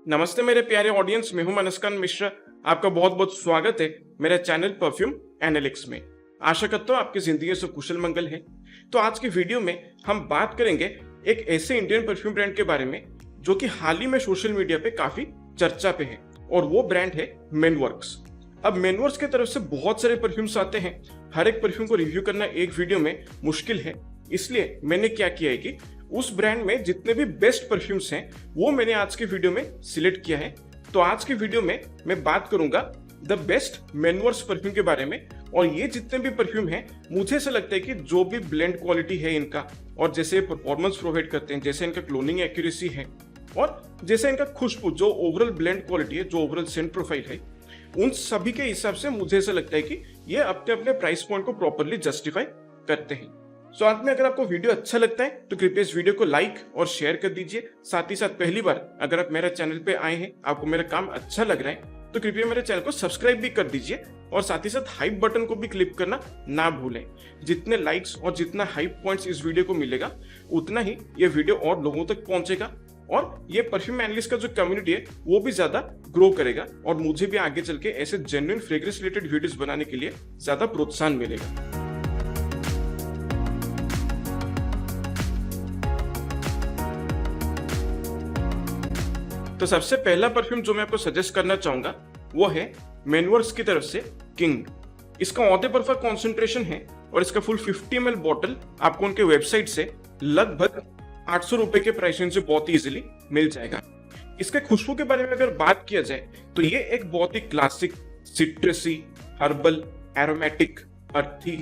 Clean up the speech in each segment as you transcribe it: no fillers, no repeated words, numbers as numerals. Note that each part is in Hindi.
नमस्ते मेरे प्यारे ऑडियंस, मैं हूं मनस्कान मिश्रा। आपका बहुत बहुत स्वागत है मेरे चैनल परफ्यूम एनालिटिक्स में। आशा करता हूं आपकी जिंदगी से कुशल मंगल है। तो आज की वीडियो में हम बात करेंगे एक ऐसे इंडियन परफ्यूम ब्रांड के बारे में जो कि हाल ही में सोशल मीडिया पे काफी चर्चा पे है, और वो ब्रांड है मैनवर्क्स। अब मैनवर्क्स की तरफ से बहुत सारे परफ्यूम्स आते हैं, हर एक परफ्यूम को रिव्यू करना एक वीडियो में मुश्किल है। इसलिए मैंने क्या किया है कि उस ब्रांड में जितने भी बेस्ट परफ्यूम्स हैं वो मैंने आज की वीडियो में सिलेक्ट किया है। तो आज की वीडियो में मैं बात करूंगा द बेस्ट मैनवर्क्स परफ्यूम के बारे में। और ये जितने भी परफ्यूम हैं, मुझे ऐसा लगता है कि जो भी ब्लेंड क्वालिटी है इनका, और जैसे परफॉर्मेंस प्रोवाइड करते हैं, जैसे इनका क्लोनिंग एक्यूरेसी है, और जैसे इनका खुशबू, जो ओवरऑल ब्लेंड क्वालिटी है, जो ओवरऑल सेंट प्रोफाइल है, उन सभी के हिसाब से मुझे ऐसा लगता है कि ये अपने अपने प्राइस पॉइंट को प्रॉपरली जस्टिफाई करते हैं। सो अंत में अगर आपको वीडियो अच्छा लगता है तो कृपया इस वीडियो को लाइक और शेयर कर दीजिए। साथ ही साथ पहली बार अगर आप मेरे चैनल पे आए हैं, आपको मेरा काम अच्छा लग रहा है, तो कृपया मेरे चैनल को सब्सक्राइब भी कर दीजिए, और साथ ही साथ हाइप बटन को भी क्लिक करना ना भूलें। जितने लाइक्स और जितना हाइप पॉइंट्स इस वीडियो को मिलेगा, उतना ही ये वीडियो और लोगों तक पहुंचेगा, और ये परफ्यूम एनालिस्ट का जो कम्युनिटी है वो भी ज्यादा ग्रो करेगा, और मुझे भी आगे चल के ऐसे जेन्युइन फ्रेग्रेंस रिलेटेड वीडियोस बनाने के लिए ज्यादा प्रोत्साहन मिलेगा। तो सबसे पहला परफ्यूम जो मैं आपको सजेस्ट करना चाहूंगा वो है मैनवर्क्स की तरफ से किंग। इसका ऑधे परफा कॉन्सेंट्रेशन है, और इसका फुल 50 ml बॉटल आपको उनके वेबसाइट से लगभग 800 रुपए के प्राइस रेंज से बहुत ही इजीली मिल जाएगा। इसके खुशबू के बारे में अगर बात किया जाए तो ये एक बहुत ही क्लासिक सिट्रसी, हर्बल, एरोमेटिक, अर्थी,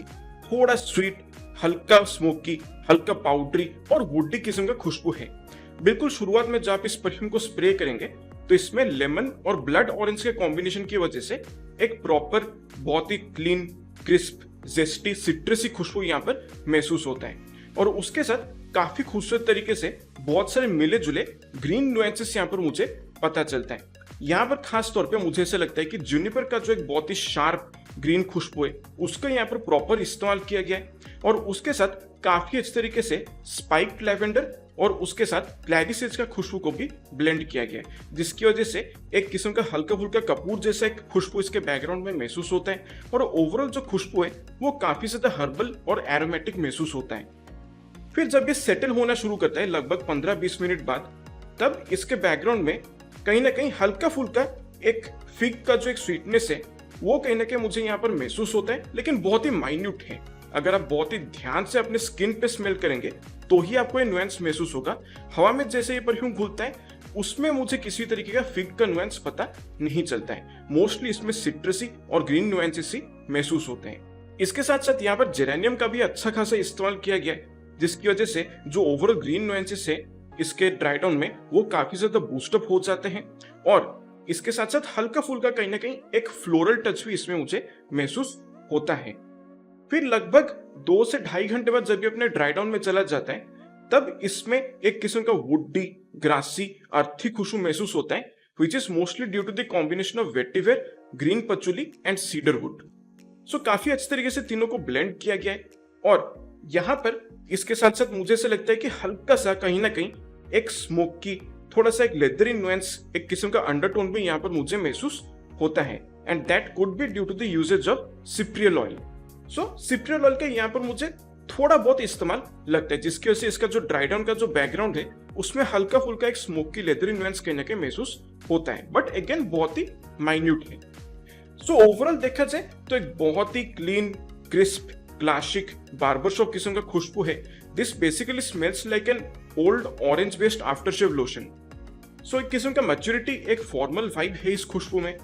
थोड़ा स्वीट, हल्का स्मोकी, हल्का पाउडरी और वुडी किस्म का खुशबू है। बिल्कुल शुरुआत में जब आप इस परफ्यूम को स्प्रे करेंगे तो इसमें लेमन और ब्लड ऑरेंज के कॉम्बिनेशन की वजह से एक प्रॉपर, बहुत ही क्लीन, क्रिस्प, जेस्टी, सिट्रसी खुशबू यहाँ पर महसूस होता है। और उसके साथ काफी खूबसूरत तरीके से बहुत सारे मिले जुले ग्रीन नुएंसेस यहाँ पर मुझे पता चलता है। यहाँ पर खास तौर पे मुझे ऐसा लगता है कि जूनिपर का जो एक बहुत ही शार्प ग्रीन खुशबू है उसका यहाँ पर प्रॉपर इस्तेमाल किया गया है, और उसके साथ काफी अच्छे तरीके से स्पाइक्ड लैवेंडर और उसके साथ क्लैरिसेज का खुशबू को भी ब्लेंड किया गया है, जिसकी वजह से एक किस्म का हल्का फुल्का कपूर जैसा एक खुशबू इसके बैकग्राउंड में महसूस होता है, और ओवरऑल जो खुशबू है वो काफी ज्यादा हर्बल और एरोमेटिक महसूस होता है। फिर जब ये सेटल होना शुरू करता है लगभग 15-20 मिनट बाद, तब इसके बैकग्राउंड में कहीं ना कहीं हल्का फुल्का एक फिग का जो एक स्वीटनेस है वो कहीं ना कहीं मुझे यहाँ पर महसूस होता है, लेकिन बहुत ही माइन्यूट है। अगर आप बहुत ही ध्यान से अपने स्किन पे स्मेल करेंगे तो ही आपको ये नुएंस महसूस होगा। हवा में जैसे ये परफ्यूम घुलता है उसमें मुझे किसी तरीके का फिग का नुएंस पता नहीं चलता है। मोस्टली इसमें सिट्रसी और ग्रीन नुएंसेस ही महसूस होते हैं। इसके साथ साथ यहाँ पर जेरेनियम का भी अच्छा खासा इस्तेमाल किया गया है, जिसकी वजह से जो ओवरऑल ग्रीन नुएंसेस है इसके ड्राई डाउन में वो काफी ज्यादा बूस्टअप हो जाते हैं। और इसके साथ साथ हल्का फुल्का कहीं ना कहीं एक फ्लोरल टच भी इसमें मुझे महसूस होता है। फिर लगभग 2 से 2.5 घंटे बाद जब ये अपने ड्राई डाउन में चला जाता है, तब इसमें एक किस्म का वुडी, ग्रासी, अर्थी खुशबू महसूस होता है, which is mostly due to the combination of vetiver, green patchouli and cedarwood. So काफी अच्छे तरीके से तीनों को ब्लेंड किया गया है, और यहाँ पर इसके साथ साथ मुझे ऐसा लगता है कि हल्का सा कहीं ना कहीं एक स्मोकी, थोड़ा सा एक लेदरी नुएंस, एक किस्म का अंडरटोन भी यहाँ पर मुझे महसूस होता है, and that could be due to the usages of cypriol oil. So cypriol oil का यहाँ पर मुझे थोड़ा बहुत इस्तेमाल लगता है, जिसकी वजह से इसका जो ड्राई डाउन का जो बैकग्राउंड है उसमें हल्का फुल्का एक स्मोकी लेदरी नुएंस कहीं ना कहीं महसूस होता है, बट अगेन बहुत ही माइन्यूट है। सो ओवरऑल देखा जाए तो एक बहुत ही क्लीन, क्रिस्प, क्लासिक, बार्बरशॉप किस्म का खुशबू है। This basically smells like an old orange based aftershave lotion. So एक किस्म का मैच्योरिटी, एक फॉर्मल वाइब है इस खुशबू में।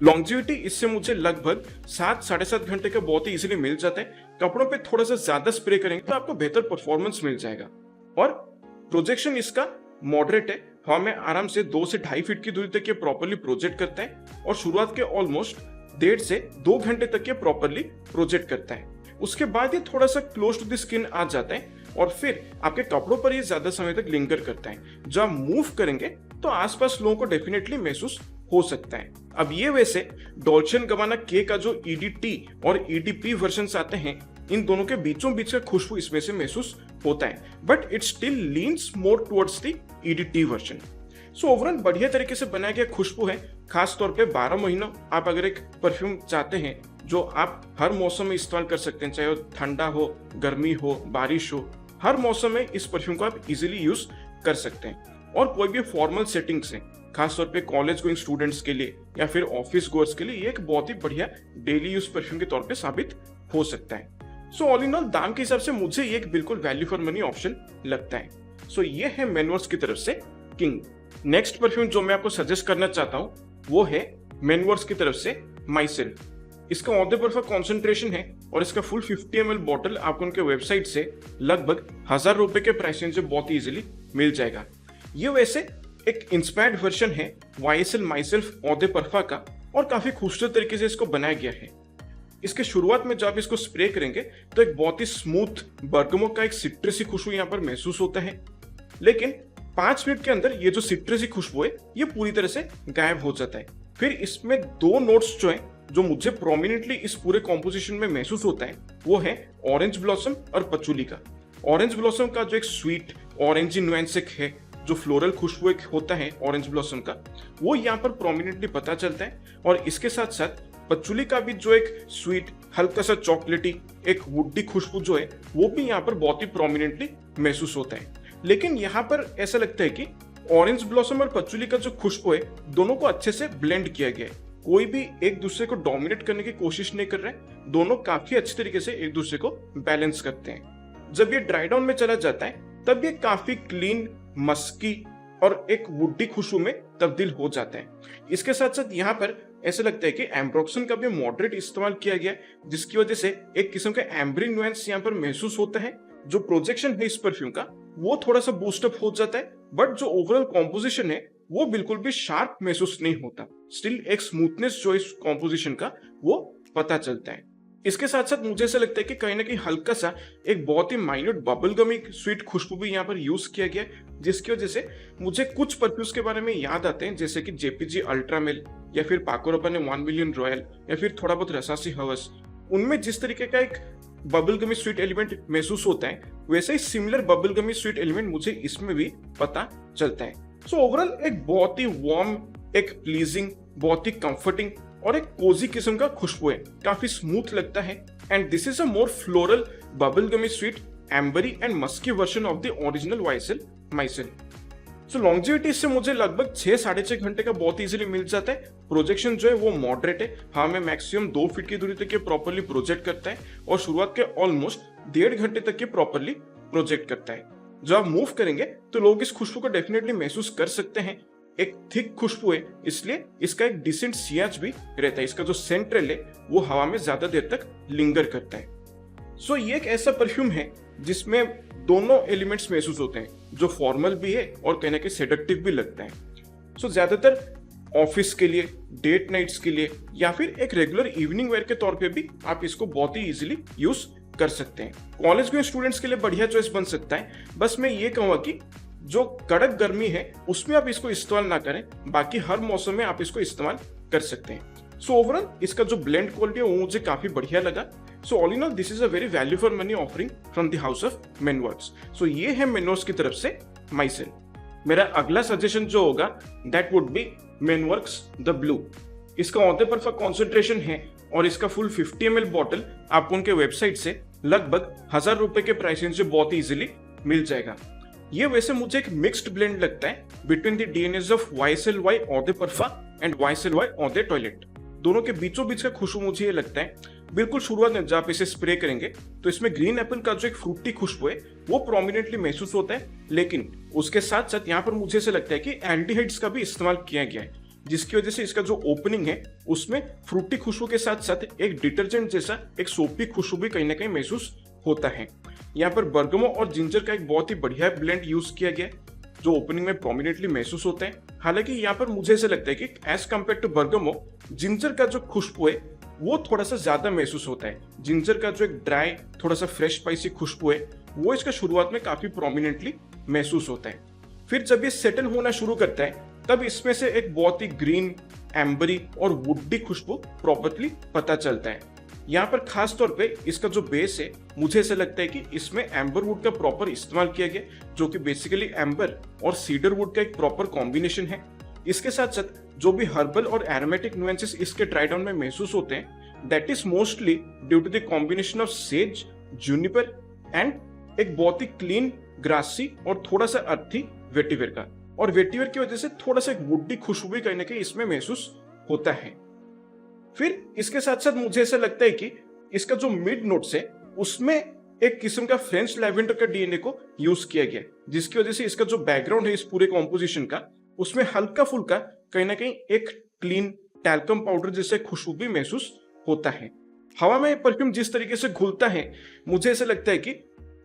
लॉन्जिविटी इससे मुझे लगभग 7-7.5 घंटे का बहुत ही इजीली मिल जाता है। कपड़ों पे थोड़ा सा ज्यादा स्प्रे करेंगे तो आपको बेहतर परफॉर्मेंस मिल जाएगा, और प्रोजेक्शन इसका मॉडरेट है। हवा में आराम से 2 से 2.5 फीट की दूरी तक ये प्रॉपरली प्रोजेक्ट करता है, और शुरुआत के ऑलमोस्ट 1.5 से 2 घंटे तक ये प्रॉपरली प्रोजेक्ट करता है। उसके बाद ये थोड़ा सा क्लोज टू द स्किन आ जाता है, और फिर आपके कपड़ों पर ये ज्यादा समय तक लिंगर करता है। जब आप मूव करेंगे तो आसपास लोगों को डेफिनेटली महसूस हो सकता है। अब ये वैसे डॉल्चे एंड गबाना के का जो EDT और EDP वर्जन आते हैं, इन दोनों के बीचों बीच का खुशबू इसमें से महसूस होता है, but it still leans more towards the EDT version. So overall बढ़िया तरीके से बनाया गया खुशबू है। खास तौर पे 12 महीनों आप अगर एक परफ्यूम चाहते हैं जो आप हर मौसम में इस्तेमाल कर सकते हैं, चाहे वो ठंडा हो, गर्मी हो, बारिश हो, हर मौसम में इस परफ्यूम को आप इजीली यूज कर सकते हैं। और कोई भी फॉर्मल सेटिंग्स है, खासतौर पे कॉलेज गोइंग स्टूडेंट्स के लिए या फिर ऑफिस गोअर्स के लिए ये एक बहुत ही बढ़िया डेली यूज परफ्यूम के तौर पे साबित हो सकता है। सो ऑल इन ऑल दाम के हिसाब से मुझे ये एक बिल्कुल वैल्यू फॉर मनी ऑप्शन लगता है। सो ये है मैनवर्स की तरफ से किंग। नेक्स्ट परफ्यूम जो मैं आपको सजेस्ट करना चाहता हूँ वो है मैनवर्स की तरफ से माइसेल्फ। इसका ऑन द परफा कॉन्सेंट्रेशन है और इसका फुल 50 ml बॉटल आपको उनके वेबसाइट से लगभग 1000 रुपए के प्राइस रेंज से बहुत इजीली मिल जाएगा। ये वैसे एक इंस्पायर्ड वर्जन है YSL माइसेल्फ ऑन द परफा का और काफी खूबसूरत तरीके से इसको बनाया गया है। इसके शुरुआत में जब आप इसको स्प्रे करेंगे तो एक बहुत ही स्मूथ बर्गमो का एक सिट्रसी खुशबू यहाँ पर महसूस होता है, लेकिन 5 मिनट के अंदर ये जो सिट्रसी खुशबू है ये पूरी तरह से गायब हो जाता है। फिर इसमें दो नोट्स जो हैं जो मुझे प्रोमिनेंटली इस पूरे कॉम्पोजिशन में महसूस होता है वो है ऑरेंज ब्लॉसम और पचुली का। ऑरेंज ब्लॉसम का जो एक स्वीट ऑरेंज नुएंस है, जो फ्लोरल खुशबू एक होता है ऑरेंज ब्लॉसम का, वो यहाँ पर प्रोमिनेंटली पता चलता है। और इसके साथ साथ पचुली का भी जो एक स्वीट हल्का सा चॉकलेटी एक वुडी खुशबू जो है वो भी यहाँ पर बहुत ही प्रोमिनेंटली महसूस होता है। लेकिन यहाँ पर ऐसा लगता है कि ऑरेंज ब्लॉसम और पचुली का जो खुशबू है दोनों को अच्छे से ब्लेंड किया गया है। कोई भी एक दूसरे को डोमिनेट करने की कोशिश नहीं कर रहा है, दोनों काफी अच्छे तरीके से एक दूसरे को बैलेंस करते हैं। जब ये ड्राई डाउन में चला जाता है तब ये काफी क्लीन, मस्की और एक वुडी खुशबू में तब्दील हो जाता है। इसके साथ साथ यहाँ पर ऐसा लगता है कि एम्ब्रोक्सन का भी मॉडरेट इस्तेमाल किया गया है, जिसकी वजह से एक किस्म का एम्ब्री नुएंस यहाँ पर महसूस होता है। जो प्रोजेक्शन है इस परफ्यूम का वो थोड़ा सा बूस्टअप हो जाता है, बट जो ओवरऑल कॉम्पोजिशन है वो बिल्कुल भी शार्प महसूस नहीं होता। स्टिल एक स्मूथनेस जो इस कॉम्पोजिशन का वो पता चलता है। इसके साथ साथ मुझे ऐसा लगता है कि कहीं ना कहीं हल्का सा एक बहुत ही माइन्यूट बबल गमी स्वीट खुशबू भी यहाँ पर यूज किया गया है, जिसकी वजह से मुझे कुछ परफ्यूम्स के बारे में याद आते हैं, जैसे कि JPG अल्ट्रामेल या फिर पाको रबाने 1 मिलियन रॉयल या फिर थोड़ा बहुत रसासी हवस। उनमें जिस तरीके का एक बबल गमी स्वीट एलिमेंट महसूस होता है वैसे ही similar bubble gummy sweet element मुझे इसमें भी पता चलता है। सो ओवरऑल एक बहुत ही वार्म, एक प्लीजिंग, बहुत ही कंफर्टिंग और एक कोजी किस्म का खुशबू है, काफी स्मूथ लगता है। And this is a more floral bubble gummy sweet ambery and musky version of the original YSL myself. So longevity से मुझे लगभग 6-6.5 घंटे का बहुत इजीली मिल जाता है। प्रोजेक्शन जो है वो मॉडरेट है, हाँ मैं मैक्सिमम 2 फीट की दूरी तक ये प्रॉपरली प्रोजेक्ट करता है और शुरुआत के ऑलमोस्ट 1.5 घंटे तक ये प्रॉपरली प्रोजेक्ट करता है। जब आप मूव करेंगे तो लोग इस खुशबू को डेफिनेटली महसूस कर सकते हैं। एक थिक खुशबू है इसलिए इसका एक डिसेंट सियाज भी रहता है। इसका जो सेंट्रल है वो हवा में ज्यादा देर तक लिंगर करता है। सो ये एक ऐसा परफ्यूम है जिसमें दोनों एलिमेंट्स महसूस होते हैं, जो फॉर्मल भी है और कहीं ना कहीं सेडक्टिव भी लगता है। सो ज्यादातर ऑफिस के लिए, डेट नाइट्स के लिए या फिर एक रेगुलर इवनिंग वेयर के तौर पे भी आप इसको बहुत ही इजीली यूज कर सकते हैं। कॉलेज के स्टूडेंट्स के लिए बढ़िया चॉइस बन सकता है। बस मैं ये कहूंगा कि जो कड़क गर्मी है उसमें आप इसको इस्तेमाल ना करें, बाकी हर मौसम में आप इसको इस्तेमाल कर सकते हैं। सो ओवरऑल इसका जो ब्लेंड क्वालिटी है वो मुझे काफी बढ़िया लगा। So all in all this is a very value for money offering from the house of Manwars. So ये है मैनवर्स की तरफ से माइसेल्फ। मेरा अगला सजेशन जो होगा that would be Manworks the blue. इसका ऑन द परफा कॉन्सेंट्रेशन है और इसका फुल 50 ml बॉटल आपको उनके वेबसाइट से लगभग 1000 रुपए के प्राइस रेंज से बहुत ही इजीली मिल जाएगा। ये वैसे मुझे एक मिक्स्ड ब्लेंड लगता है between the DNAs of YSL Y eau de parfum and YSL Y eau de toilette. दोनों के बीचों बीच का खुशबू मुझे ये लगता है बिल्कुल शुरुआत में जब आप इसे स्प्रे करेंगे तो इसमें ग्रीन एप्पल का जो एक फ्रूटी खुशबू है वो प्रोमिनेंटली महसूस होता है, लेकिन उसके साथ साथ यहाँ पर मुझे ऐसा लगता है कि एल्डिहाइड्स का भी इस्तेमाल किया गया है, जिसकी वजह से इसका जो ओपनिंग है उसमें फ्रूटी खुशबू के साथ साथ एक डिटर्जेंट जैसा एक सोपी खुशबू भी कहीं ना कहीं महसूस होता है। यहाँ पर बर्गमो और जिंजर का एक बहुत ही बढ़िया ब्लेंड यूज किया गया है जो ओपनिंग में प्रोमिनेंटली महसूस होता है। हालांकि यहाँ पर मुझे ऐसा लगता है कि as compare to bergamot ginger का जो खुशबू है वो थोड़ा सा ज्यादा महसूस होता है। जिंजर का जो एक ड्राई थोड़ा सा फ्रेश स्पाइसी खुशबू है वो इसका शुरुआत में काफी प्रोमिनेंटली महसूस होता है। फिर जब ये सेटल होना शुरू करता है तब इसमें से एक बहुत ही ग्रीन, एम्बरी और वुडी खुशबू प्रॉपरली पता चलता है। यहाँ पर खास तौर पे इसका जो बेस है, मुझे ऐसा लगता है कि इसमें एम्बर वुड का प्रॉपर इस्तेमाल किया गया, जो कि बेसिकली एम्बर और सीडर वुड का एक प्रॉपर कॉम्बिनेशन है। इसके साथ साथ जो भी हर्बल और एरोमेटिक नुएंसेस इसके ड्राई डाउन में महसूस होते हैं, that is mostly due to the combination of sage, juniper and एक बहुत ही क्लीन ग्रासी और थोड़ा सा अर्थी वेटिवर का। और वेटिवर की वजह से थोड़ा सा एक वुडी खुशबू भी कहीं ना कहीं इसमें महसूस होता है। फिर इसके साथ साथ मुझे ऐसा लगता है कि इसका जो मिड नोट्स है उसमें एक किस्म का फ्रेंच लैवेंडर का डीएनए को यूज किया गया, जिसकी वजह से इसका जो बैकग्राउंड है इस पूरे कॉम्पोजिशन का, उसमें हल्का फुल्का कहीं ना कहीं एक क्लीन टैल्कम पाउडर जैसे खुशबू भी महसूस होता है। हवा में परफ्यूम जिस तरीके से घुलता है, मुझे ऐसा लगता है कि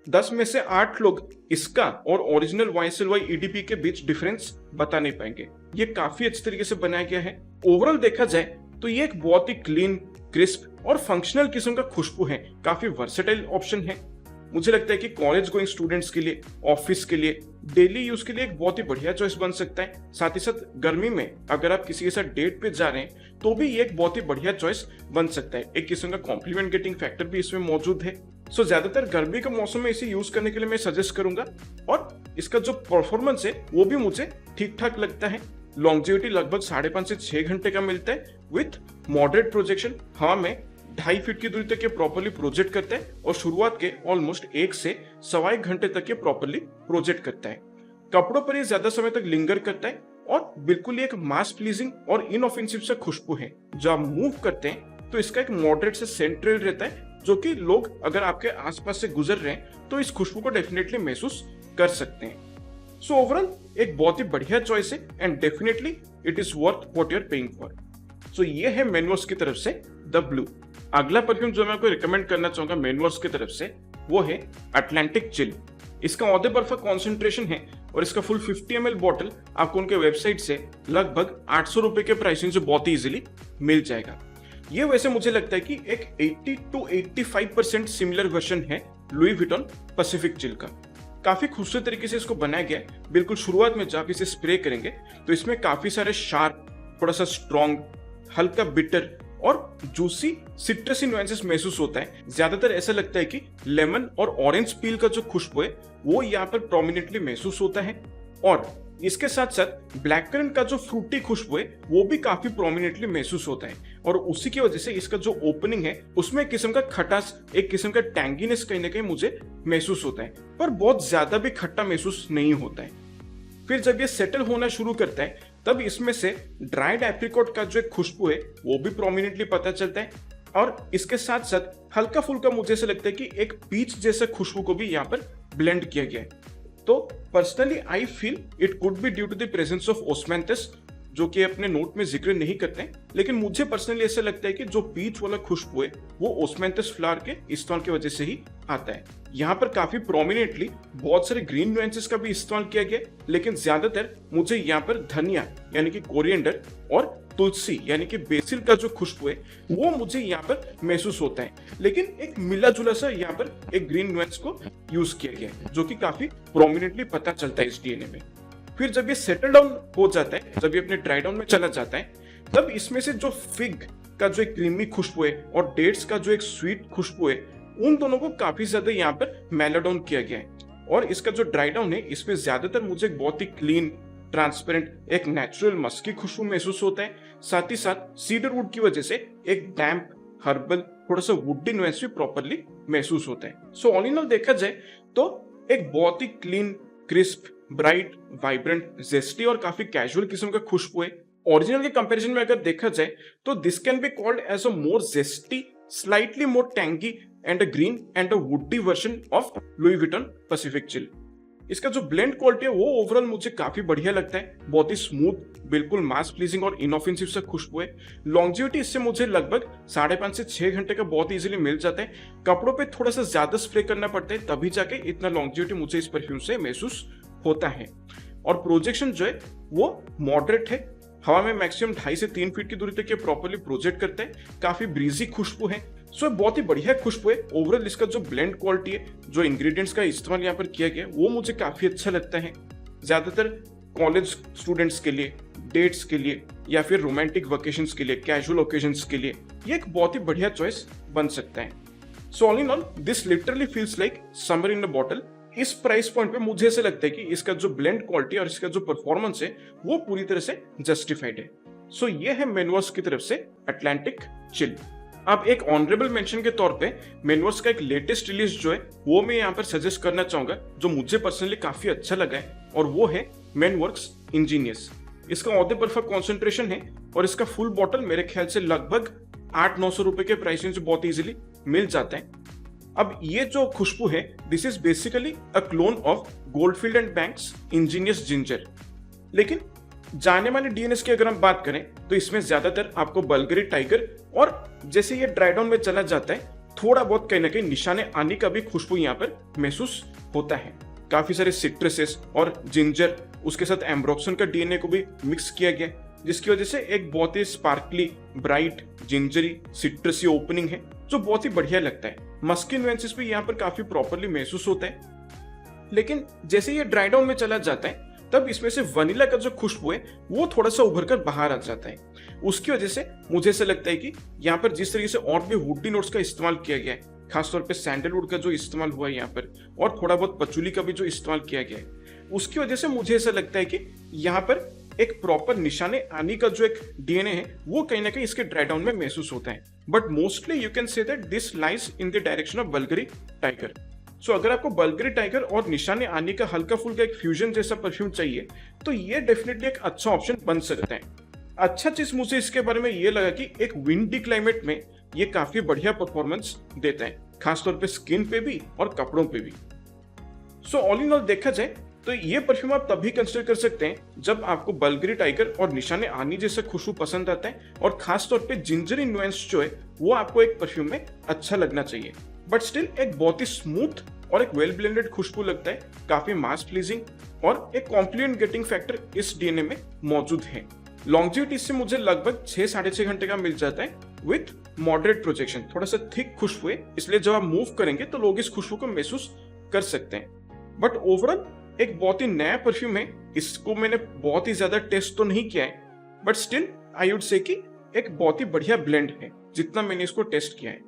10 में से 8 लोग इसका और ओरिजिनल YSL EDP के बीच डिफरेंस बता नहीं पाएंगे। ये काफी अच्छे तरीके से बनाया गया है। ओवरऑल देखा जाए तो ये एक बहुत ही क्लीन, क्रिस्प और फंक्शनल किस्म का खुशबू है, काफी वर्सेटाइल ऑप्शन है। मुझे लगता है कि कॉलेज गोइंग स्टूडेंट्स के लिए, ऑफिस के लिए, डेली यूज के लिए एक बहुत ही बढ़िया चॉइस बन सकता है। साथ ही साथ गर्मी में अगर आप किसी के साथ डेट पे जा रहे हैं तो भी ये एक बहुत ही बढ़िया चॉइस बन सकता है। एक किस्म का कॉम्प्लीमेंट गेटिंग फैक्टर भी इसमें मौजूद है। सो ज्यादातर गर्मी के मौसम में इसे यूज करने के लिए मैं सजेस्ट करूंगा। और इसका जो परफॉर्मेंस है वो भी मुझे ठीक ठाक लगता है। लॉन्जेविटी लगभग 5.5 से 6 घंटे का मिलता है विथ मॉडरेट प्रोजेक्शन। हवा में 2.5 फीट की दूरी तक ये प्रॉपर्ली प्रोजेक्ट करता है और शुरुआत के ऑलमोस्ट 1 से सवा 1 घंटे तक ये प्रॉपर्ली प्रोजेक्ट करता है। कपड़ों पर ये ज्यादा समय तक लिंगर करता है और बिल्कुल एक मास प्लीजिंग और इनऑफेंसिव सा खुशबू है। जब आप मूव करते हैं तो इसका एक मॉडरेट से सेंट्रल रहता है, जो कि लोग अगर आपके आसपास से गुजर रहे हैं तो इस खुशबू को डेफिनेटली महसूस कर सकते हैं। सो ओवरऑल एक बहुत ही बढ़िया चॉइस है and definitely it is worth what you are paying for. So ये है मैनवर्स की तरफ से द ब्लू। अगला परफ्यूम जो मैं आपको रिकमेंड करना चाहूंगा मैनवर्स की तरफ से, वो है अटलांटिक चिल। इसका औदे बर्फा कॉन्सेंट्रेशन है और इसका फुल 50 ml बॉटल आपको उनके वेबसाइट से लगभग 800 रुपए के प्राइसिंग से बहुत ही इजीली मिल जाएगा। ये वैसे मुझे लगता है कि एक 80 to 85% सिमिलर वर्जन है लुई विटॉन पैसिफिक चिल का। काफी खूबसूरत तरीके से इसको बनाया गया है। बिल्कुल शुरुआत में जब इसे स्प्रे करेंगे तो इसमें काफी सारे शार्प, थोड़ा सा स्ट्रॉन्ग, हल्का बिटर और जूसी सिट्रसी नुएंसेस महसूस होता है। ज्यादातर ऐसा लगता है कि लेमन और ऑरेंज पील का जो खुशबू है वो यहाँ पर प्रोमिनेंटली महसूस होता है। और इसके साथ साथ ब्लैक करंट का जो फ्रूटी खुशबू है वो भी काफी प्रोमिनेंटली महसूस होता है। और उसी की वजह से इसका जो ओपनिंग है उसमें एक किस्म का खटास, एक किस्म का टैंगीनेस कहीं ना कहीं मुझे महसूस होता है, पर बहुत ज्यादा भी खट्टा महसूस नहीं होता है। फिर जब ये सेटल होना शुरू करता है तब इसमें से ड्राइड एप्रिकॉट का जो एक खुशबू है वो भी प्रोमिनेंटली पता चलता है। और इसके साथ साथ हल्का फुल्का मुझे ऐसा लगता है कि एक पीच जैसा खुशबू को भी यहाँ पर ब्लेंड किया गया है। तो personally I feel it could be due to the presence of osmanthus, जो कि अपने नोट में जिक्र नहीं करते हैं, लेकिन मुझे पर्सनली ऐसा लगता है कि जो पीच वाला खुशबू है वो ओस्मैंथस फ्लावर के इस्तेमाल की वजह से ही आता है। यहाँ पर काफी प्रोमिनेंटली बहुत सारे ग्रीन नुएंसेस का भी इस्तेमाल किया गया, लेकिन ज्यादातर मुझे यहाँ पर धनिया यानी कि कोरिएंडर और तुलसी यानी कि बेसिल का जो खुशबू है वो मुझे यहाँ पर महसूस होता है। लेकिन एक मिला जुला सा यहाँ पर एक ग्रीन नुएंस को यूज किया गया है जो कि काफी प्रोमिनेंटली पता चलता है इस डीएनए में। फिर जब ये सेटल डाउन हो जाता है, जब ये अपने ड्राई डाउन में चला जाता है, तब इसमें से जो फिग का जो एक क्रीमी खुशबू है और डेट्स का जो एक स्वीट खुशबू है, उन दोनों को काफी ज्यादा यहाँ पर मेलो डाउन किया गया है। और इसका जो ड्राई डाउन है इसमें ज्यादातर मुझे बहुत ही क्लीन, ट्रांसपेरेंट, एक नेचुरल मस्की खुशबू महसूस होता है। साथ ही साथ सीडर वुड की वजह से एक डैम्प, हर्बल, थोड़ा सा वुडी नुएंस भी प्रॉपर्ली महसूस होता है। सो ऑल इन ऑल देखा जाए तो एक बहुत ही clean, crisp, bright, vibrant, zesty और काफी कैजुअल किस्म का खुशबू है। ओरिजिनल के कंपैरिजन में अगर देखा जाए तो this can be called as a more zesty, slightly more tangy and a green and a woody version of Louis Vuitton Pacific Chill. इसका जो ब्लेंड क्वालिटी है वो ओवरऑल मुझे काफी बढ़िया लगता है। बहुत ही स्मूथ, बिल्कुल मास प्लीजिंग और इनऑफेंसिव सा खुशबू है। लॉन्जेविटी इससे मुझे लगभग 5.5 से 6 घंटे का बहुत इजीली मिल जाता है। कपड़ों पे थोड़ा सा ज्यादा स्प्रे करना पड़ता है तभी जाके इतना लॉन्जेविटी मुझे इस परफ्यूम से महसूस होता है। और प्रोजेक्शन जो है वो मॉडरेट है। हवा में मैक्सिमम 2.5 से 3 फीट की दूरी तक ये प्रॉपर्ली प्रोजेक्ट करता है। काफी ब्रीजी खुशबू है। सो बहुत ही बढ़िया खुशबू है। ओवरऑल इसका जो ब्लेंड क्वालिटी है, जो इंग्रेडिएंट्स का इस्तेमाल यहाँ पर किया गया वो मुझे काफी अच्छा लगता है। ज्यादातर कॉलेज स्टूडेंट्स के लिए, डेट्स के लिए या फिर रोमांटिक वेकेशंस के लिए, कैजुअल ओकेजन्स के लिए ये एक बहुत ही बढ़िया चॉइस बन सकता है। सो all in all this literally feels like summer in a bottle. इस प्राइस पॉइंट पे मुझे ऐसा लगता है कि इसका जो ब्लेंड क्वालिटी और इसका जो परफॉर्मेंस है वो पूरी तरह से जस्टिफाइड है। सो ये है मेनवर्स की तरफ से अटलांटिक चिल। अब एक ऑनरेबल मेंशन के तौर पे मेनवर्स का एक लेटेस्ट रिलीज जो है वो मैं यहाँ पर सजेस्ट करना चाहूंगा, जो मुझे पर्सनली काफी अच्छा लगा है, और वो है मेनवर्क्स इंजीनियस। इसका औदे बर्फा कॉन्सेंट्रेशन है और इसका फुल बॉटल मेरे ख्याल से लगभग 800-900 रुपए के प्राइसिंग से बहुत इजीली मिल जाता है। अब ये जो खुशबू है this is basically a clone of Goldfield and Banks Ingenious Ginger. लेकिन जाने माने डीएनएस की अगर हम बात करें तो इसमें ज्यादातर आपको बल्गरी टाइगर और जैसे ये ड्राई डाउन में चला जाता है थोड़ा बहुत कहीं ना कहीं निशाने आने का भी खुशबू यहाँ पर महसूस होता है। काफी सारे सिट्रसेस और जिंजर, उसके साथ एम्ब्रोक्सन का डीएनए को भी मिक्स किया गया, जिसकी वजह से एक बहुत ही स्पार्कली, ब्राइट, जिंजरी, सिट्रसी ओपनिंग है जो बहुत ही बढ़िया लगता है। मस्की नुएंसेस भी यहाँ पर काफी प्रॉपरली महसूस होता है। लेकिन जैसे ये ड्राई डाउन में चला जाता है तब इसमें से वनीला का जो खुशबू है वो थोड़ा सा उभर कर बाहर आ जाता है। उसकी वजह से मुझे ऐसा लगता है कि यहाँ पर जिस तरीके से और भी वुडी नोट्स का इस्तेमाल किया गया है, खासतौर पे सैंडलवुड का जो इस्तेमाल हुआ है यहाँ पर, और थोड़ा बहुत पचूली का भी जो इस्तेमाल किया गया है, उसकी वजह से मुझे ऐसा लगता है कि यहाँ पर एक प्रॉपर निशाने आने का जो एक डीएनए है वो कहीं ना कहीं इसके ड्राई डाउन में महसूस होता है। But mostly you can say that this lies in the direction of Bvlgari Tiger. So अगर आपको बल्गरी टाइगर और निशाने आने का हल्का फुल्का एक फ्यूजन जैसा परफ्यूम चाहिए तो ये डेफिनेटली एक अच्छा ऑप्शन बन सकता है। अच्छा चीज मुझे इसके बारे में ये लगा कि एक विंडी क्लाइमेट में ये काफी बढ़िया परफॉर्मेंस देता है, खासतौर पे स्किन पे भी और कपड़ों पे भी। सो ऑल इन ऑल देखा जाए तो ये परफ्यूम आप तभी कंसिडर कर सकते हैं जब आपको बल्गरी टाइगर और निशाने आनी जैसा खुशबू पसंद आता है और खासतौर पे जिंजरी नुएंस जो है वो आपको एक परफ्यूम में अच्छा लगना चाहिए। बट स्टिल एक बहुत ही स्मूथ और एक वेल ब्लेंडेड खुशबू लगता है, काफी मास प्लीजिंग और एक कॉम्प्लीमेंट गेटिंग फैक्टर इस डीएनए में मौजूद है। लॉन्जिविटी से मुझे लगभग 6-6.5 घंटे का मिल जाता है विथ मॉडरेट प्रोजेक्शन। थोड़ा सा थिक खुशबू है, इसलिए जब आप मूव करेंगे तो लोग इस खुशबू को महसूस कर सकते हैं। बट ओवरऑल एक बहुत ही नया परफ्यूम है, इसको मैंने बहुत ही ज्यादा टेस्ट तो नहीं किया है, बट स्टिल आई वुड से कि एक बहुत ही बढ़िया ब्लेंड है जितना मैंने इसको टेस्ट किया है।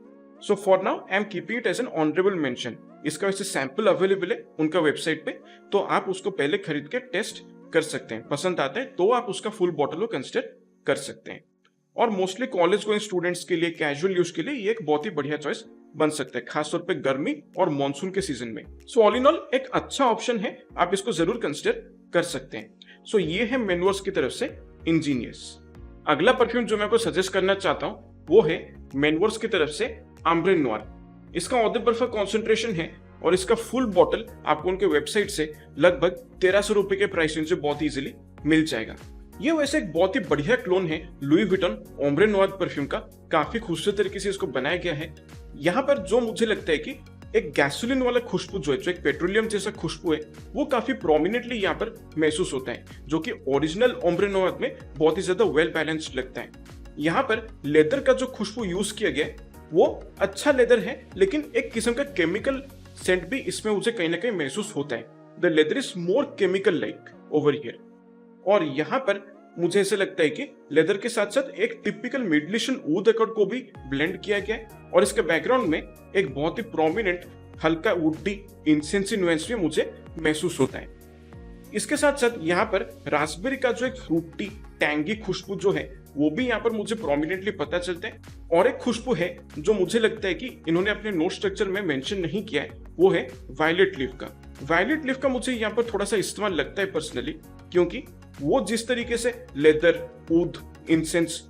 So for now I am keeping it as an honourable mention. इसका वैसे सैंपल अवेलेबल है उनका वेबसाइट पे, तो आप उसको पहले खरीद के टेस्ट कर सकते हैं। पसंद आता है तो आप उसका फुल बॉटल को कंसिडर कर सकते हैं। और मोस्टली कॉलेज गोइंग स्टूडेंट्स के लिए, कैजुअल यूज के लिए ये एक बहुत ही बढ़िया चॉइस बन सकता है, खासतौर पे गर्मी और मानसून के सीजन में। सो ऑल इन ऑल एक अच्छा ऑप्शन है, आप इसको जरूर कंसिडर कर सकते हैं। सो ये है मेनवर्स की तरफ से इंजीनियस। अगला परफ्यूम जो मैं आपको सजेस्ट करना चाहता हूँ वो है मेनवर्स की तरफ से अम्ब्रे नोयर। इसका औदे बर्फा कॉन्सेंट्रेशन है और इसका फुल बॉटल आपको उनके वेबसाइट से लगभग 1300 रुपए के प्राइस रेंज से बहुत इजीली मिल जाएगा। ये वैसे एक बहुत ही बढ़िया क्लोन है लुई विटन ओम्ब्रे नोयर परफ्यूम का। काफी खूबसूरत तरीके से इसको बनाया गया है। यहाँ पर जो मुझे लगता है कि एक गैसोलीन वाला खुशबू जो है, जो एक पेट्रोलियम जैसा खुशबू है, वो काफी प्रोमिनेंटली यहाँ पर महसूस होता है, जो कि ओरिजिनल ओम्ब्रे नोयर में बहुत ही ज्यादा वेल बैलेंस्ड लगता है। यहाँ पर लेदर का जो खुशबू यूज किया गया है वो अच्छा लेदर है, लेकिन एक किस्म का केमिकल सेंट भी इसमें मुझे कहीं ना कहीं महसूस होता है। The leather is more chemical like over here. और यहाँ पर मुझे ऐसा लगता है कि लेदर के साथ साथ एक टिपिकल मिडल ईस्टर्न ऊद अकॉर्ड को भी ब्लेंड किया गया है, और इसके बैकग्राउंड में एक बहुत ही प्रोमिनेंट हल्का वुडी इंसेंसी नुएंस भी मुझे महसूस होता है। इसके साथ साथ यहाँ पर रास्पबेरी का जो एक फ्रूटी टैंगी खुशबू जो है वो भी यहाँ पर मुझे प्रोमिनेंटली पता चलता है। और एक खुशबू है जो मुझे लगता है कि इन्होंने अपने नोट स्ट्रक्चर में मेंशन नहीं किया है, वो है वायलेट लीफ का। वायलेट लीफ का मुझे यहाँ पर थोड़ा सा इस्तेमाल लगता है पर्सनली, क्योंकि वो जिस तरीके से लेदर, ऊद, इंसेंस,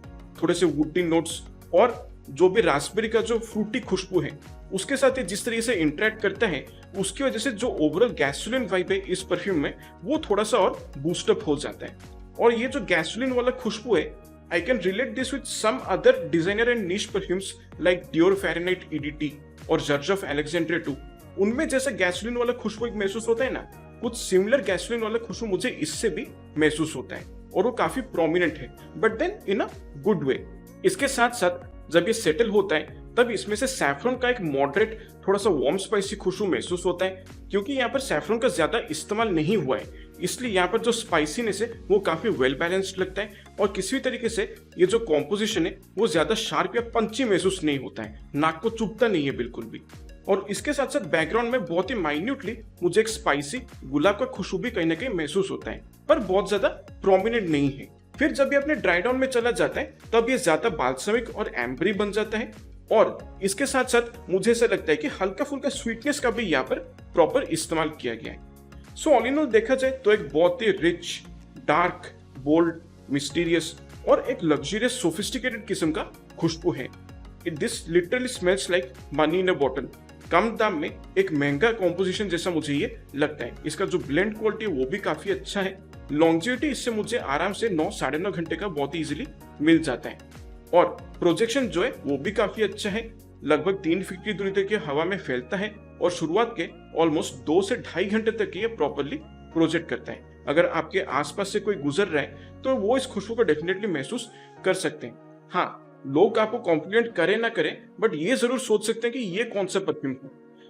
थोड़े से वुडी नोट्स और जो भी रास्पबेरी का जो फ्रूटी खुशबू है उसके साथ ये जिस तरीके से इंटरेक्ट करता है, उसकी वजह से जो ओवरऑल गैसोलीन वाइब है इस परफ्यूम में वो थोड़ा सा और बूस्टअप हो जाता है। और ये जो गैसोलीन वाला खुशबू है, I can relate this with some other designer and niche perfumes like Dior Fahrenheit EDT और जर्ज ऑफ अलेक्जेंड्रिया 2। उनमें जैसे गैसोलीन वाला खुशबू एक महसूस होता है ना, कुछ सिमिलर गैसोलीन वाला खुशबू मुझे इससे भी महसूस होता है, और वो काफी प्रोमिनेंट है, but then in a good way. इसके साथ साथ जब ये सेटल होता है तब इसमें से सैफरन का एक मॉडरेट थोड़ा सा वार्म स्पाइसी खुशबू महसूस होता है, क्योंकि यहाँ पर सैफरन का ज्यादा इस्तेमाल नहीं हुआ है। इसलिए यहाँ पर जो स्पाइसीनेस है वो काफी वेल बैलेंस्ड लगता है और किसी भी तरीके से ये जो कॉम्पोजिशन है वो ज्यादा शार्प या पंची महसूस नहीं होता है, नाक को चुभता नहीं है बिल्कुल भी। और इसके साथ साथ बैकग्राउंड में बहुत ही माइन्यूटली मुझे एक स्पाइसी गुलाब का खुशबू भी कहीं ना कहीं महसूस होता है, पर बहुत ज्यादा प्रोमिनेंट नहीं है। फिर जब ये अपने ड्राई डाउन में चला जाता है तब ये ज्यादा बाल्समिक और एम्बरी बन जाता है और इसके साथ साथ मुझे ऐसा लगता है कि हल्का फुल्का स्वीटनेस का भी यहाँ पर प्रॉपर इस्तेमाल किया गया है। सो ऑल इन ऑल देखा जाए तो एक बहुत ही रिच, डार्क, बोल्ड, मिस्टीरियस और एक लग्जरियस सोफिस्टिकेटेड किस्म का खुशबू है। This literally smells like money in a bottle. कम दाम में एक महंगा कॉम्पोजिशन जैसा मुझे ये लगता है। इसका जो ब्लेंड क्वालिटी है वो भी काफी अच्छा है। लॉन्जिविटी इससे मुझे आराम से 9-9.5 घंटे का बहुत ही इजीली मिल जाता है और प्रोजेक्शन जो है वो भी काफी अच्छा है। लगभग 3 फीट की दूरी तक ये हवा में फैलता है और शुरुआत के ऑलमोस्ट 2 से 2.5 घंटे तक ये प्रॉपरली प्रोजेक्ट करता है। अगर आपके आसपास से कोई गुजर रहा है तो वो इस खुशबू को डेफिनेटली महसूस कर सकते हैं। हाँ, लोग आपको कॉम्प्लीमेंट करे ना करे, बट ये जरूर सोच सकते हैं कि ये कौन सा परफ्यूम है।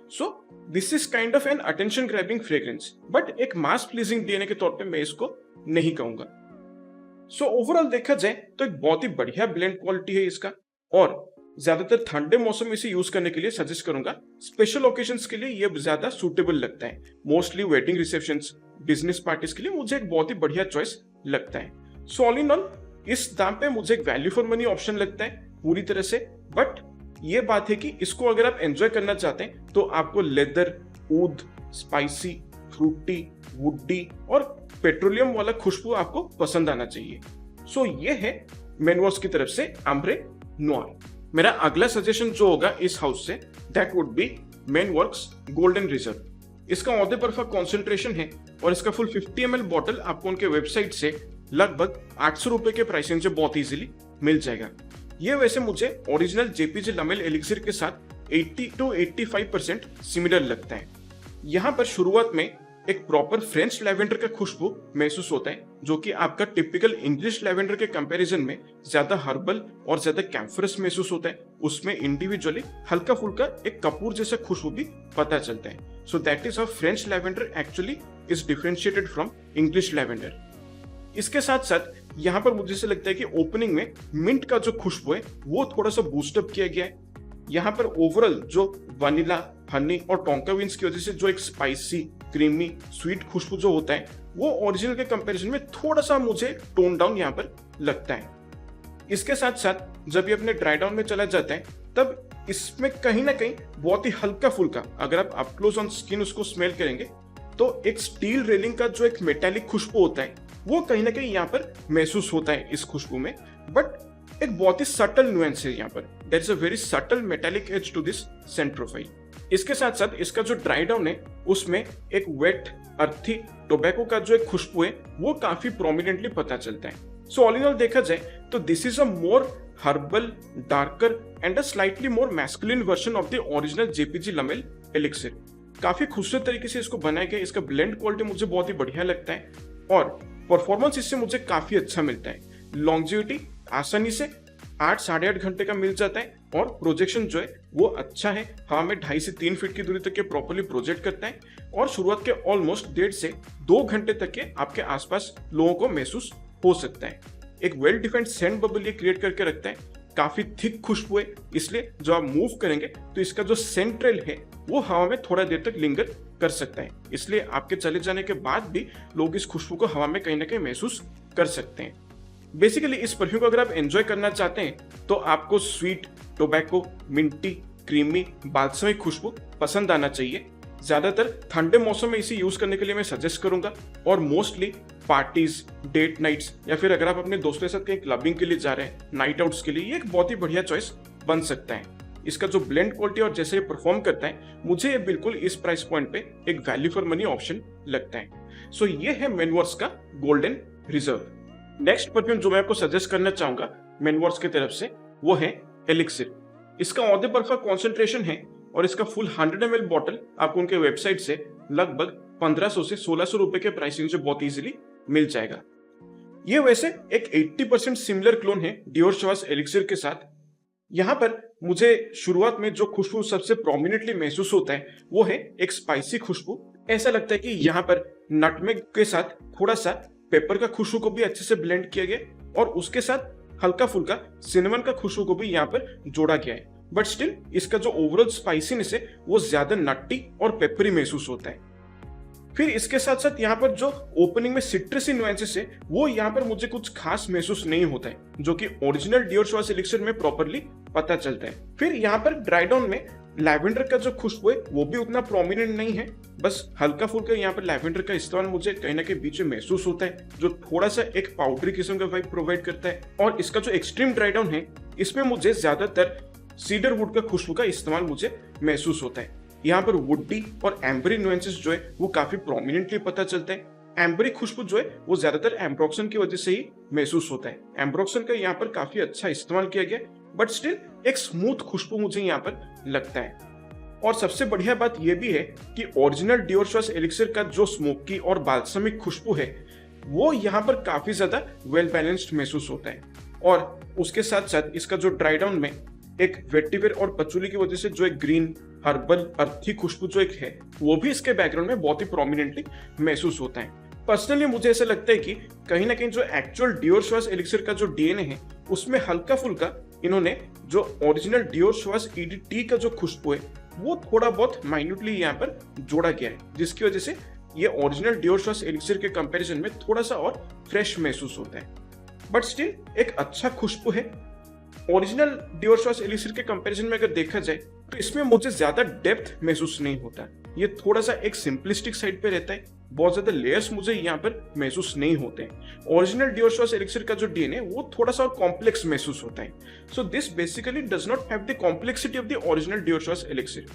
So this is kind of an attention grabbing fragrance, but एक मास प्लीजिंग डीएनए के तौर पे मैं इसको नहीं कहूंगा। सो ओवरऑल देखा जाए तो एक बहुत ही बढ़िया ब्लेंड क्वालिटी है इसका और ज्यादातर ठंडे मौसम में इसे यूज करने के लिए सजेस्ट करूंगा। स्पेशल ओकेजन्स के लिए ये ज्यादा सूटेबल लगता है। Mostly wedding receptions, business parties के लिए मुझे एक बहुत ही बढ़िया चॉइस लगता है। सो ऑल इन ऑल इस दाम पे मुझे एक वैल्यू फॉर मनी ऑप्शन लगता है पूरी तरह से। बट ये बात है कि इसको अगर आप एंजॉय करना चाहते हैं तो आपको लेदर, ऊद, स्पाइसी, फ्रूटी, वुडी और पेट्रोलियम वाला खुशबू आपको पसंद आना चाहिए। सो ये है मैनवर्क्स की तरफ से अम्ब्रे नोयर। मेरा अगला सजेशन जो होगा इस हाउस से that would be Manworks golden reserve. इसका औदे बर्फा कॉन्सेंट्रेशन है और इसका फुल 50 ml बॉटल आपको उनके वेबसाइट से लगभग 800 रुपए के प्राइसिंग से बहुत इजीली मिल जाएगा। ये वैसे मुझे ओरिजिनल जेपीजी लमेल एलिक्सिर के साथ 80 to 85% सिमिलर लगता है। यहाँ पर शुरुआत में एक प्रॉपर फ्रेंच लैवेंडर का खुशबू महसूस होता है जो कि आपका टिपिकल इंग्लिश लैवेंडर के कंपैरिजन में ज्यादा हर्बल और ज्यादा कैम्फरस महसूस होता है। उसमें इंडिविजुअली हल्का फुल्का एक कपूर जैसा खुशबू भी पता चलता है। So that is how French lavender actually is differentiated from English lavender. इसके साथ साथ यहाँ पर मुझे से लगता है कि ओपनिंग में मिंट का जो खुशबू है वो थोड़ा सा बूस्टअप किया गया है। यहाँ पर ओवरऑल जो वनीला, हनी और टोंका बीन्स की वजह से जो एक स्पाइसी, क्रीमी, स्वीट खुशबू जो होता है वो ओरिजिनल के कंपैरिजन में थोड़ा सा मुझे टोन डाउन यहाँ पर लगता है। इसके साथ साथ जब ये अपने ड्राई डाउन में चला जाता है तब इसमें कहीं ना कहीं बहुत ही हल्का फुल्का, अगर आप अप क्लोज ऑन स्किन उसको स्मेल करेंगे तो एक स्टील रेलिंग का जो एक मेटालिक खुशबू होता है वो कहीं ना कहीं यहाँ पर महसूस होता है इस खुशबू में। बट एक बहुत ही सटल नुएंस है यहाँ पर। There is a very subtle metallic edge to this scent profile. इसके साथ साथ इसका जो ड्राई डाउन है उसमें एक वेट, अर्थी टोबैको का जो एक खुशबू है वो काफी प्रोमिनेंटली पता चलता है। सो ऑल इन ऑल देखा जाए तो this is a more herbal, darker and a slightly more masculine version of the original JPG Le Male elixir. काफी खूबसूरत तरीके से इसको बनाया गया। इसका ब्लेंड क्वालिटी मुझे बहुत ही बढ़िया लगता है और परफॉर्मेंस इससे मुझे काफी अच्छा मिलता है। लॉन्जिविटी आसानी से 8-8.5 घंटे का मिल जाता है और प्रोजेक्शन जो है वो अच्छा है। हवा में 2.5 से 3 फीट की दूरी तक के प्रॉपर्ली प्रोजेक्ट करता है और शुरुआत के ऑलमोस्ट 1.5 से 2 घंटे तक के आपके आसपास लोगों को महसूस हो सकता है। एक वेल डिफाइंड सेंट बबल ये क्रिएट करके रखता है। काफी थिक खुशबू है, इसलिए जब आप मूव करेंगे तो इसका जो सेंट्रल है वो हवा में थोड़ा देर तक लिंगर कर सकता है। इसलिए आपके चले जाने के बाद भी लोग इस खुशबू को हवा में कहीं ना कहीं महसूस कर सकते हैं। बेसिकली इस परफ्यूम को अगर आप एंजॉय करना चाहते हैं तो आपको sweet, tobacco, minty, creamy, balsamic खुशबू पसंद आना चाहिए। ज्यादातर ठंडे मौसम में इसे यूज करने के लिए मैं सजेस्ट करूंगा और मोस्टली पार्टीज, डेट नाइट्स या फिर अगर आप अपने दोस्तों के साथ कहीं क्लबिंग के लिए जा रहे हैं, नाइट आउट्स के लिए, ये एक बहुत ही बढ़िया चॉइस बन सकता है। इसका जो ब्लेंड क्वालिटी और जैसे ये परफॉर्म करता है मुझे ये बिल्कुल इस प्राइस पॉइंट पे एक वैल्यू फॉर मनी ऑप्शन लगता है। सो ये है मैनवर्क्स का गोल्डन रिजर्व। नेक्स्ट परफ्यूम जो मैं आपको सजेस्ट करना चाहूंगा मैनवर्क्स की तरफ से वो है एलिक्सिर। इसका औदे बर्फा कॉन्सेंट्रेशन है और इसका फुल 100 ml बॉटल आपको उनके वेबसाइट से लगभग 1500 से 1600 रुपए के प्राइसिंग से बहुत इजीली मिल जाएगा। ये वैसे एक 80% सिमिलर क्लोन है डियोर शवास एलिक्सिर के साथ। यहाँ पर मुझे शुरुआत में जो खुशबू सबसे प्रोमिनेंटली महसूस होता है वो है एक स्पाइसी खुशबू ऐसा लगता है कि यहाँ पर नटमेग के साथ थोड़ा सा पेपर का खुशबू को भी अच्छे से ब्लेंड किया गया और उसके साथ हल्का फुल्का सिनेमन का खुशबू को भी यहाँ पर जोड़ा गया है। बट स्टिल इसका जो ओवरऑल स्पाइसीनेस है वो ज्यादा नट्टी और पेपरी महसूस होता है। फिर इसके साथ साथ यहाँ पर जो ओपनिंग में सिट्रसी नुएंसेस है वो यहाँ पर मुझे कुछ खास महसूस नहीं होता है, जो कि ओरिजिनल डियोर श्वास एलिक्सर में प्रॉपरली पता चलता है। फिर यहाँ पर ड्राई डाउन में लैवेंडर का जो खुशबू है वो भी उतना प्रोमिनेंट नहीं है, बस हल्का फुल्का यहाँ पर लैवेंडर का इस्तेमाल मुझे कहीं ना कहीं बीच में महसूस होता है, जो थोड़ा सा एक पाउडरी किस्म का वाइब प्रोवाइड करता है। और इसका जो एक्सट्रीम ड्राई डाउन है इसमें मुझे ज्यादातर सीडर वुड का खुशबू का इस्तेमाल मुझे महसूस होता है। यहाँ पर वुडी और एम्बरी नुएंसेस जो है वो काफी प्रोमिनेंटली पता चलता है। एम्बरी खुशबू जो है वो ज्यादातर एम्ब्रोक्सन की वजह से ही महसूस होता है। एम्ब्रोक्सन का यहाँ पर काफी अच्छा इस्तेमाल किया गया, बट स्टिल एक स्मूथ खुशबू मुझे यहाँ पर लगता है। और सबसे बढ़िया बात यह भी है कि ओरिजिनल डियोर श्वास एलिक्सर का जो स्मोकी और बाल्समिक खुशबू है वो यहाँ पर काफी ज्यादा वेल बैलेंस्ड महसूस होता है। और उसके साथ साथ इसका जो ड्राई डाउन में एक वेटिवेर और पचुली की वजह से जो एक ग्रीन हर्बल अर्थी खुशबू जो एक है वो भी इसके बैकग्राउंड में बहुत ही प्रोमिनेंटली महसूस होता है। पर्सनली मुझे ऐसा लगता है कि कहीं ना कहीं जो एक्चुअल डियोर श्वास एलिक्सर का जो डीएनए है उसमें हल्का फुल्का इन्होंने जो ओरिजिनल डियोर श्वास ईडीटी का जो खुशबू है वो थोड़ा बहुत माइन्यूटली यहाँ पर जोड़ा गया है, जिसकी वजह से ये ओरिजिनल डियोर श्वास एलिक्सर के कंपैरिजन में थोड़ा सा और फ्रेश महसूस होता है। बट स्टिल एक अच्छा खुशबू है। ओरिजिनल डियोर श्वास एलिक्सर के कंपैरिजन में अगर देखा जाए तो इसमें मुझे ज्यादा डेप्थ महसूस नहीं होता, ये थोड़ा सा एक सिंपलिस्टिक साइड पे रहता है, बहुत ज्यादा लेयर्स मुझे यहाँ पर महसूस नहीं होते हैं। ओरिजिनल डियोर श्वास एलिक्सर का जो डीएनए वो थोड़ा सा और कॉम्प्लेक्स महसूस होता है। So this basically does not have the complexity of the original Dior Sauvage elixir.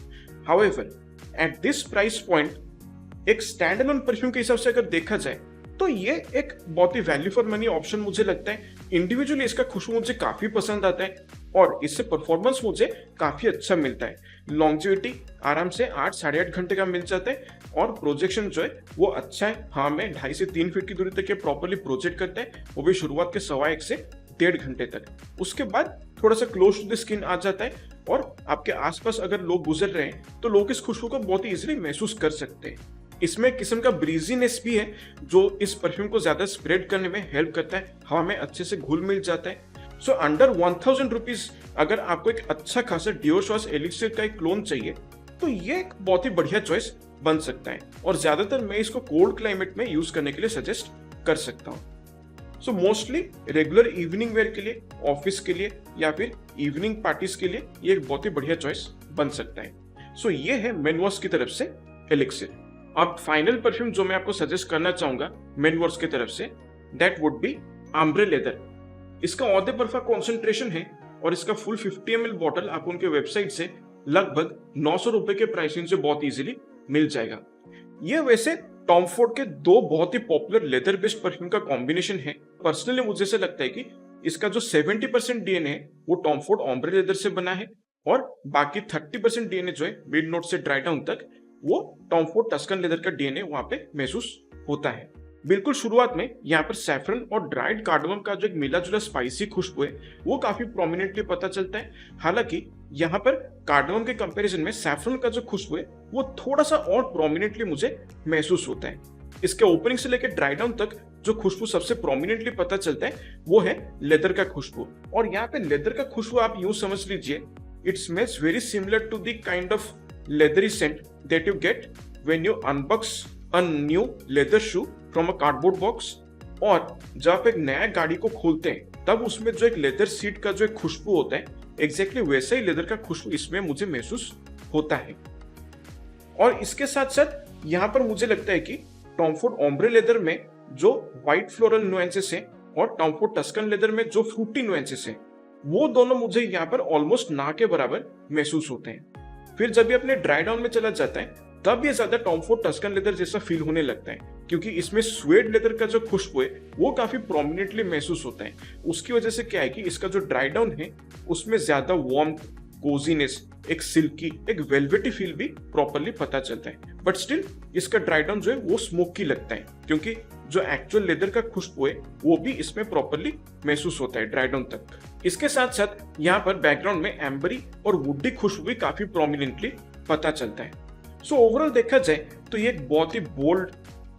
However at this price point एक स्टैंड अलोन परफ्यूम के हिसाब से अगर देखा जाए तो ये एक बहुत ही वैल्यू फॉर मनी ऑप्शन मुझे लगता है। इंडिविजुअली इसका खुशबू मुझे काफी पसंद आता है और इससे परफॉर्मेंस मुझे काफी अच्छा मिलता है। लॉन्जिविटी आराम से 8-8.5 घंटे का मिल जाता है और प्रोजेक्शन जो है वो अच्छा है। हाँ, मैं 2.5 से 3 फीट की दूरी तक ये प्रॉपरली प्रोजेक्ट करता है, वो भी शुरुआत के 1.25 से 1.5 घंटे तक। उसके बाद थोड़ा सा क्लोज टू द स्किन आ जाता है और आपके आसपास अगर लोग गुजर रहे हैं तो लोग इस खुशबू को बहुत ही इजीली महसूस कर सकते हैं। इसमें एक किस्म का ब्रीजीनेस भी है जो इस परफ्यूम को ज्यादा स्प्रेड करने में हेल्प करता है, हवा में अच्छे से घुल मिल जाता है। सो अंडर 1000 रुपीज अगर आपको एक अच्छा खासा डियोर श्वास एलिक्सर का एक क्लोन चाहिए तो ये एक बहुत ही बढ़िया चॉइस बन सकता है और ज्यादातर मैं इसको कोल्ड क्लाइमेट में यूज करने के लिए सजेस्ट कर सकता हूँ। So mostly regular evening wear के लिए, ऑफिस के लिए या फिर इवनिंग पार्टीज के लिए ये एक बहुत ही बढ़िया चॉइस बन सकता है। सो ये है मेनवर्स की तरफ से एलिक्सर। अब फाइनल परफ्यूम जो मैं आपको सजेस्ट करना चाहूंगा मेनवर्स की तरफ से, दैट वुड बी आम्ब्रे लेदर। इसका ऑ द परफा कॉन्सेंट्रेशन है और इसका फुल 50 ml बॉटल आपको उनके वेबसाइट से लगभग 900 रुपए के प्राइसिंग से बहुत इजीली मिल जाएगा। ये वैसे टॉम फोर्ड के दो बहुत ही पॉपुलर लेदर बेस्ड परफ्यूम का कॉम्बिनेशन है। पर्सनली मुझे ऐसा लगता है कि इसका जो 70% डीएनए है वो टॉम फोर्ड ऑम्ब्रे लेदर से बना है और बाकी 30% डीएनए जो है मिड नोट से ड्राई डाउन तक वो टॉम फोर्ड टस्कन लेदर का डीएनए वहां पे महसूस होता है। बिल्कुल शुरुआत में यहाँ पर सैफरन और ड्राइड कार्डमम का जो एक मिला जुला स्पाइसी खुशबू है वो काफी प्रोमिनेंटली पता चलता है। हालांकि यहाँ पर कार्डमम के कंपैरिजन में सैफरन का जो खुशबू है वो थोड़ा सा और प्रोमिनेंटली मुझे महसूस होता है। इसके ओपनिंग से लेकर ड्राई डाउन तक जो खुशबू सबसे प्रोमिनेंटली पता चलता है वो है लेदर का खुशबू। और यहाँ पे लेदर का खुशबू आप यूं समझ लीजिए, it smells very similar to the kind of leathery scent that you get when you unbox a new leather shoe from a cardboard box। और जब आप एक नया गाड़ी को खोलते हैं तब उसमें जो एक लेदर सीट का जो एक खुशबू होता है एग्जैक्टली वैसा ही लेदर का खुशबू इसमें मुझे महसूस होता है। और इसके साथ साथ यहाँ पर मुझे लगता है कि टॉम फोर्ड ओम्ब्रे लेदर में जो व्हाइट फ्लोरल नुएंसेस है और टॉम फोर्ड टस्कन लेदर में जो फ्रूटी नुएंसेस है वो दोनों मुझे यहाँ पर ऑलमोस्ट ना के बराबर महसूस होते हैं। फिर जब ये अपने ड्राई डाउन में चला जाता है तब ये ज्यादा टॉम फोर्ड टस्कन लेदर जैसा फील होने लगता है, क्योंकि इसमें स्वेड लेदर का जो खुशबू है वो काफी प्रोमिनेंटली महसूस होता है। उसकी वजह से क्या है कि इसका जो ड्राई डाउन है उसमें ज्यादा वार्म, कोजीनेस, एक सिल्की, एक वेलवेटी फील भी प्रॉपरली पता चलता है। बट स्टिल इसका ड्राई डाउन जो है वो स्मोकी लगता है, क्योंकि जो एक्चुअल लेदर का खुशबू है वो भी इसमें प्रॉपरली महसूस होता है ड्राई डाउन तक। इसके साथ साथ यहाँ पर बैकग्राउंड में एम्बरी और वुडी खुशबू भी काफी प्रोमिनेंटली पता चलता है। सो ओवरऑल देखा जाए तो ये एक बहुत ही बोल्ड,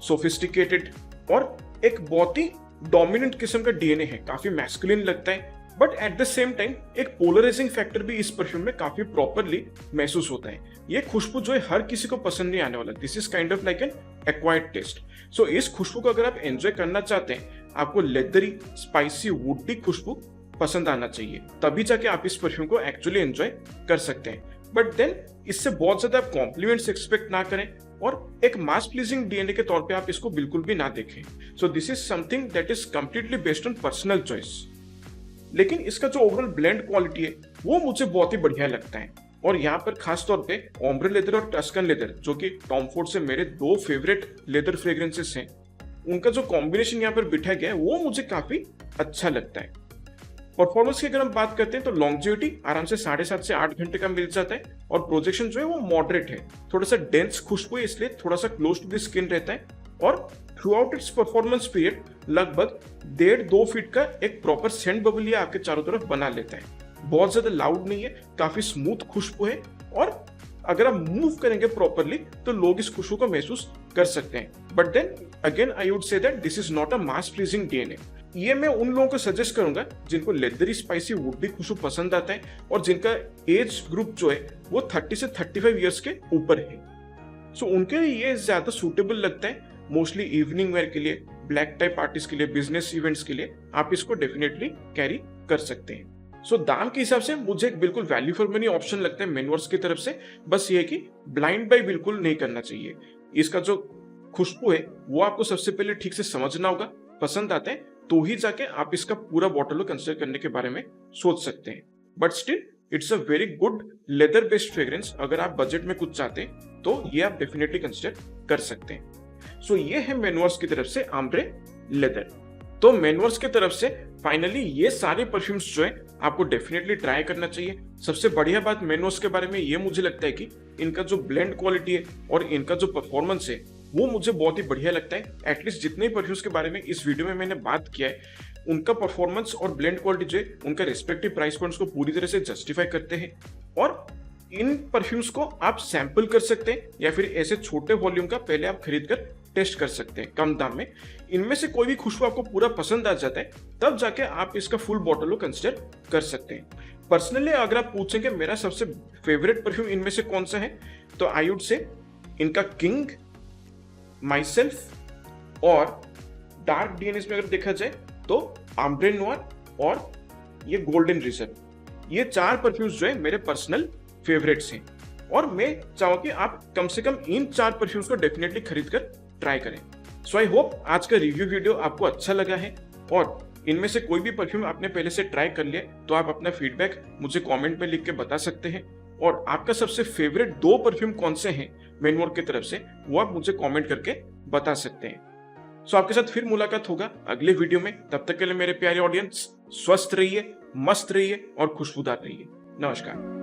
सोफिस्टिकेटेड और एक बहुत ही डोमिनेंट किस्म का डीएनए है, काफी मैस्कुलिन लगता है, but at the same time एक पोलराइजिंग फैक्टर भी इस परफ्यूम में काफी प्रॉपरली महसूस होता है। ये खुशबू जो है हर किसी को पसंद नहीं आने वाला, this is kind of like an acquired taste. So इस खुशबू को अगर आप एंजॉय करना चाहते हैं, आपको लेदरी, स्पाइसी, वुडी खुशबू पसंद आना चाहिए, तभी जाके आप इस परफ्यूम को एक्चुअली एंजॉय कर सकते हैं। बट देन इससे बहुत ज्यादा आप कॉम्प्लीमेंट्स एक्सपेक्ट ना करें और एक मास प्लीजिंग डीएनए के तौर पे आप इसको बिल्कुल भी ना देखें। सो this is something that is completely based on personal choice. लेकिन इसका जो ओवरऑल ब्लेंड क्वालिटी है वो मुझे बहुत ही बढ़िया लगता है, और यहाँ पर खास तौर पे ओम्ब्रे लेदर और टस्कन लेदर, जो कि टॉम फोर्ड से मेरे दो फेवरेट लेदर फ्रेग्रेंसेस हैं, उनका जो कॉम्बिनेशन यहाँ पर बिठा गया है वो मुझे काफी अच्छा लगता है। परफॉर्मेंस की अगर हम बात करते हैं तो लॉन्जेविटी आराम से 7.5 से 8 घंटे का मिल जाता है, और प्रोजेक्शन जो है वो मॉडरेट है, थोड़ा सा डेंस खुशबू है इसलिए थोड़ा सा क्लोज टू द स्किन रहता है, और through out it's performance period लगभग 1.5-2 फीट का एक प्रॉपर सेंट बबलिया आपके चारों तरफ बना लेता है। बहुत ज्यादा लाउड नहीं है, काफी स्मूथ खुशबू है, और अगर आप मूव करेंगे प्रॉपरली तो लोग इस खुशबू को महसूस कर सकते हैं। But then again I would say that this is not a mass pleasing DNA. ये मैं उन लोगों को सजेस्ट करूंगा जिनको लेदरी, स्पाइसी, वुडी खुशबू पसंद आता है और जिनका एज ग्रुप जो है वो 30 से 35 ईयर्स के ऊपर है। सो उनके लिए ये ज्यादा सूटेबल लगता है, मोस्टली इवनिंग वेयर के लिए, ब्लैक टाइप पार्टीज के लिए, बिजनेस इवेंट्स के लिए आप इसको डेफिनेटली कैरी कर सकते हैं। सो दाम के हिसाब से मुझे एक बिल्कुल वैल्यू फॉर मनी ऑप्शन लगता है मेनवर्स की तरफ से। बस ये है कि ब्लाइंड बाय बिल्कुल नहीं करना चाहिए। इसका जो खुशबू है वो आपको सबसे पहले ठीक से समझना होगा, पसंद आता है तो ही जाके आप इसका पूरा बॉटल को कंसिडर करने के बारे में सोच सकते हैं। But still it's a very good leather based fragrance. अगर आप बजट में कुछ चाहते हैं तो ये आप डेफिनेटली कंसिडर कर सकते हैं। सो ये है मेनवर्स की तरफ से आम्ब्रे लेदर। तो मेनवर्स की तरफ से फाइनली ये सारे परफ्यूम्स जो है आपको डेफिनेटली ट्राई करना चाहिए। सबसे बढ़िया बात मेनवर्स के बारे में ये मुझे लगता है कि इनका जो ब्लेंड क्वालिटी है और इनका जो परफॉर्मेंस है वो मुझे बहुत ही बढ़िया लगता है। एटलीस्ट जितने परफ्यूम्स के बारे में इस वीडियो में मैंने बात किया है, उनका परफॉर्मेंस और ब्लेंड क्वालिटी जो है उनका रेस्पेक्टिव प्राइस पॉइंट्स को पूरी तरह से जस्टिफाई करते हैं। और इन परफ्यूम्स को आप सैंपल कर सकते हैं या फिर ऐसे छोटे वॉल्यूम का पहले आप खरीद कर टेस्ट कर सकते हैं कम दाम में। इनमें से कोई भी खुशबू आपको पूरा पसंद आ जाता है तब जाके आप इसका फुल बॉटल को कंसिडर कर सकते हैं। पर्सनली अगर आप पूछेंगे मेरा सबसे फेवरेट परफ्यूम इनमें से कौन सा है, तो आई वुड से इनका किंग, माइसेल्फ और डार्क डीएनएस में अगर देखा जाए तो आम्ब्रे नोयर और ये गोल्डन रिजर्व, ये 4 परफ्यूम्स जो है मेरे पर्सनल फेवरेट्स हैं। और मैं चाहूँ कि आप कम से कम इन 4 परफ्यूम्स को डेफिनेटली खरीद कर ट्राई करें। सो आई होप आज का रिव्यू वीडियो आपको अच्छा लगा है, और इनमें से कोई भी परफ्यूम आपने पहले से ट्राई कर लिया तो आप अपना फीडबैक मुझे कमेंट में लिख के बता सकते हैं। और आपका सबसे फेवरेट 2 परफ्यूम कौन से हैं मेनवोर की तरफ से वो आप मुझे कमेंट करके बता सकते हैं। सो आपके साथ फिर मुलाकात होगा अगले वीडियो में। तब तक के लिए मेरे प्यारे ऑडियंस, स्वस्थ रहिए, मस्त रहिए और खुशबूदार रहिए। नमस्कार।